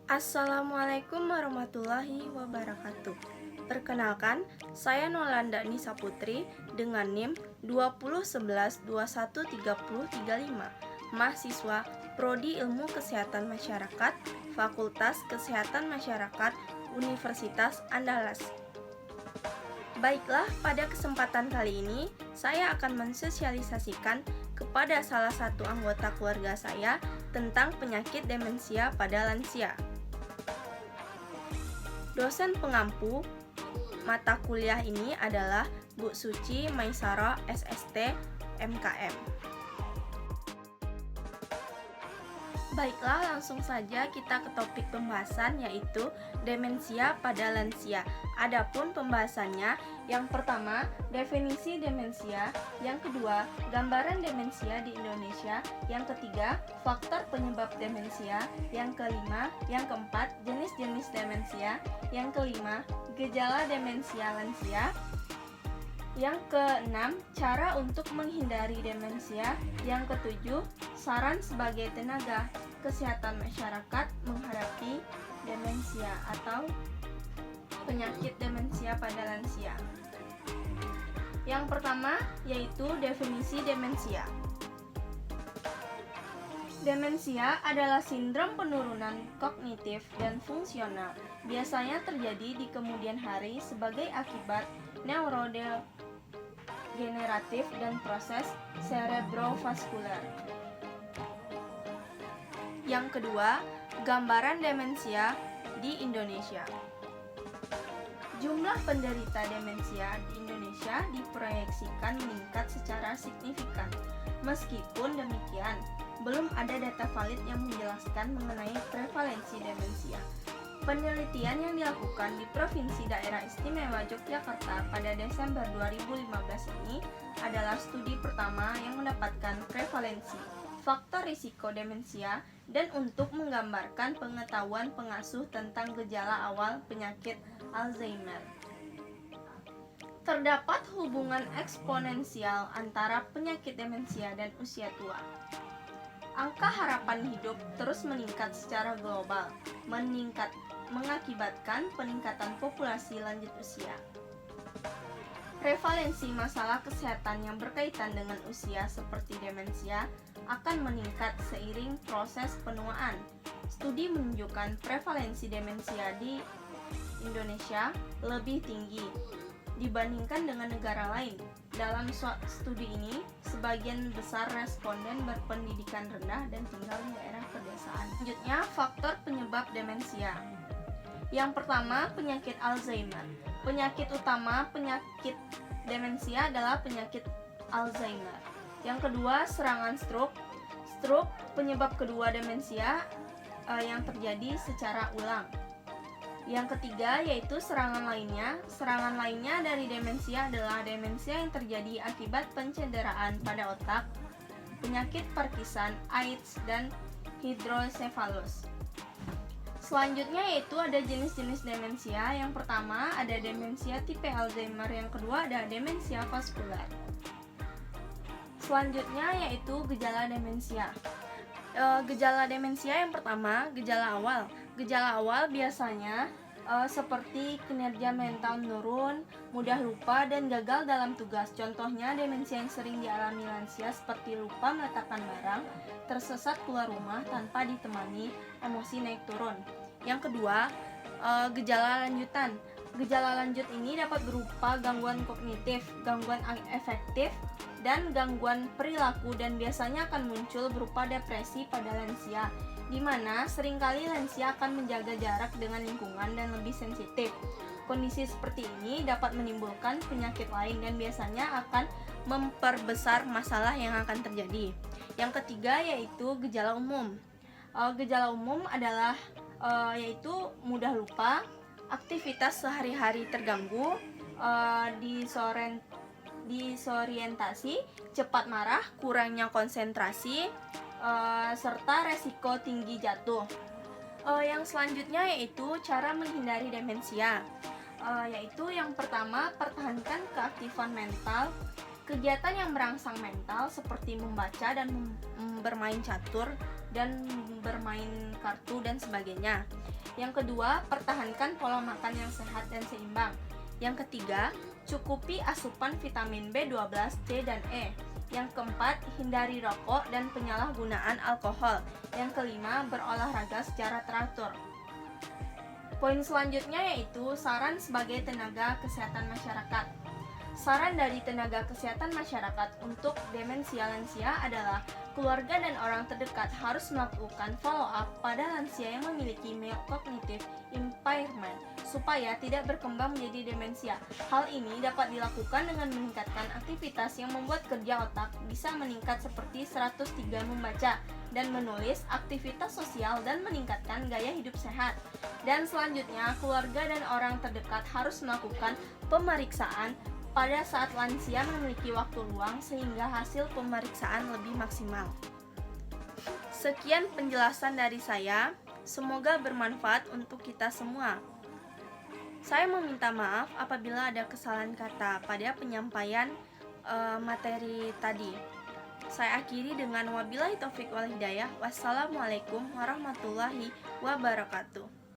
Assalamualaikum warahmatullahi wabarakatuh. Perkenalkan, saya Nolanda Nisa Putri dengan NIM 2011213035, mahasiswa Prodi Ilmu Kesehatan Masyarakat, Fakultas Kesehatan Masyarakat, Universitas Andalas. Baiklah, pada kesempatan kali ini saya akan mensosialisasikan kepada salah satu anggota keluarga saya tentang penyakit demensia pada lansia. Dosen pengampu mata kuliah ini adalah Bu Suci Maisaro SST MKM. Baiklah, langsung saja kita ke topik pembahasan, yaitu demensia pada lansia. Adapun pembahasannya, yang pertama, definisi demensia, yang kedua, gambaran demensia di Indonesia, yang ketiga, faktor penyebab demensia, yang kelima, yang keempat, jenis-jenis demensia, yang kelima, gejala demensia lansia, yang keenam, cara untuk menghindari demensia, yang ketujuh, saran sebagai tenaga kesehatan masyarakat menghadapi demensia atau penyakit demensia pada lansia. Yang pertama yaitu definisi demensia. Demensia adalah sindrom penurunan kognitif dan fungsional. Biasanya terjadi di kemudian hari sebagai akibat neurodegeneratif dan proses cerebrovaskular. Yang kedua, gambaran demensia di Indonesia. Jumlah penderita demensia di Indonesia diproyeksikan meningkat secara signifikan. Meskipun demikian, belum ada data valid yang menjelaskan mengenai prevalensi demensia. Penelitian yang dilakukan di Provinsi Daerah Istimewa Yogyakarta pada Desember 2015 ini adalah studi pertama yang mendapatkan prevalensi, faktor risiko demensia, dan untuk menggambarkan pengetahuan pengasuh tentang gejala awal penyakit Alzheimer. Terdapat hubungan eksponensial antara penyakit demensia dan usia tua. Angka harapan hidup terus meningkat secara global, mengakibatkan peningkatan populasi lanjut usia. Prevalensi masalah kesehatan yang berkaitan dengan usia seperti demensia akan meningkat seiring proses penuaan. Studi menunjukkan prevalensi demensia di Indonesia lebih tinggi dibandingkan dengan negara lain. Dalam studi ini, sebagian besar responden berpendidikan rendah dan tinggal di daerah pedesaan. Selanjutnya, faktor penyebab demensia. Yang pertama, penyakit Alzheimer. Penyakit utama penyakit demensia adalah penyakit Alzheimer. Yang kedua, serangan stroke. Stroke penyebab kedua demensia yang terjadi secara ulang. Yang ketiga yaitu serangan lainnya. Serangan lainnya dari demensia adalah demensia yang terjadi akibat pencederaan pada otak, penyakit Parkinson, AIDS, dan hidrosefalus. Selanjutnya yaitu ada jenis-jenis demensia. Yang pertama ada demensia tipe Alzheimer, yang kedua ada demensia vaskular. Selanjutnya yaitu gejala demensia. Gejala demensia yang pertama, gejala awal. Gejala awal biasanya seperti kinerja mental menurun, mudah lupa, dan gagal dalam tugas. Contohnya demensia yang sering dialami lansia seperti lupa meletakkan barang, tersesat keluar rumah tanpa ditemani, emosi naik turun. Yang kedua, gejala lanjutan. Gejala lanjut ini dapat berupa gangguan kognitif, gangguan afektif, dan gangguan perilaku, dan biasanya akan muncul berupa depresi pada lansia, di mana seringkali lansia akan menjaga jarak dengan lingkungan dan lebih sensitif. Kondisi seperti ini dapat menimbulkan penyakit lain dan biasanya akan memperbesar masalah yang akan terjadi. Yang ketiga yaitu gejala umum. Gejala umum adalah yaitu mudah lupa, aktivitas sehari-hari terganggu, disorientasi, cepat marah, kurangnya konsentrasi, serta resiko tinggi jatuh. Yang selanjutnya yaitu cara menghindari demensia. Yaitu yang pertama, pertahankan keaktifan mental. Kegiatan yang merangsang mental seperti membaca dan bermain catur dan bermain kartu dan sebagainya. Yang kedua, pertahankan pola makan yang sehat dan seimbang. Yang ketiga, cukupi asupan vitamin B12, C, dan E. Yang keempat, hindari rokok dan penyalahgunaan alkohol. Yang kelima, berolahraga secara teratur. Poin selanjutnya yaitu saran sebagai tenaga kesehatan masyarakat. Saran dari tenaga kesehatan masyarakat untuk demensia lansia adalah keluarga dan orang terdekat harus melakukan follow-up pada lansia yang memiliki cognitive impairment supaya tidak berkembang menjadi demensia. Hal ini dapat dilakukan dengan meningkatkan aktivitas yang membuat kerja otak bisa meningkat seperti 103 membaca dan menulis, aktivitas sosial, dan meningkatkan gaya hidup sehat. Dan selanjutnya, keluarga dan orang terdekat harus melakukan pemeriksaan pada saat lansia memiliki waktu luang sehingga hasil pemeriksaan lebih maksimal. Sekian penjelasan dari saya, semoga bermanfaat untuk kita semua. Saya meminta maaf apabila ada kesalahan kata pada penyampaian materi tadi. Saya akhiri dengan wabillahi taufik wal hidayah. Wassalamualaikum warahmatullahi wabarakatuh.